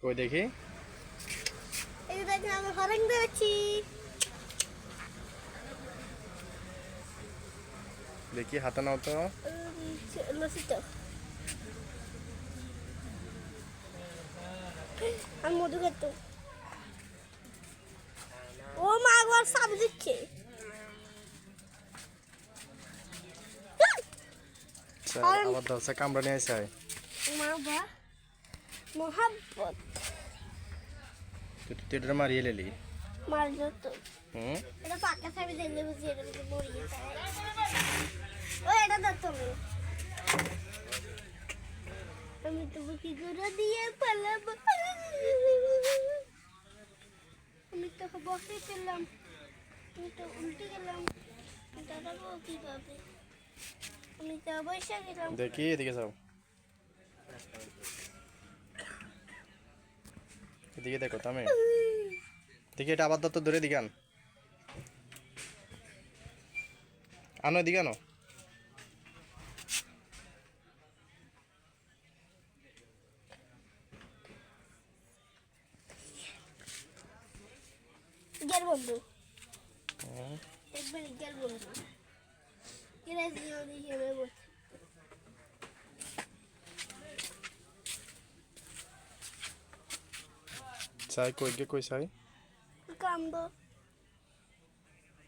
কই দেখি। এই যে দেখেন আমি হরেক দিয়েছি। দেখি হাতে নাও তো। লসিটো আমি মধু খেত। ও মা একবার সাপ দিচ্ছে। আবার দশে কামড়া নিয়ে আসে। মা বা মোহাব্বত তুই এটা মারিয়ে লেলি। মার যত হুম এটা পাকা ছাবি দেখলে বুঝি এটা বুঝি মরিয়ে যায়। ও এটা দেখতো আমি তবু কি করে দিয়ে পালাবো। আমি তো বসে ছিলাম, আমি তো উল্টে গেলাম, দাঁড়াবো কিভাবে? আমি তো বসে গেলাম। দেখি এদিকে যাও, এদিকে দেখো তুমি। দেখি এটা আবার তো ধরে দিকে আনো এদিকে আনো। গেল বন্ধু একবার গেল বন্ধু এরা হিসেবে বলছে চাই কই গে কই চাই কামবো।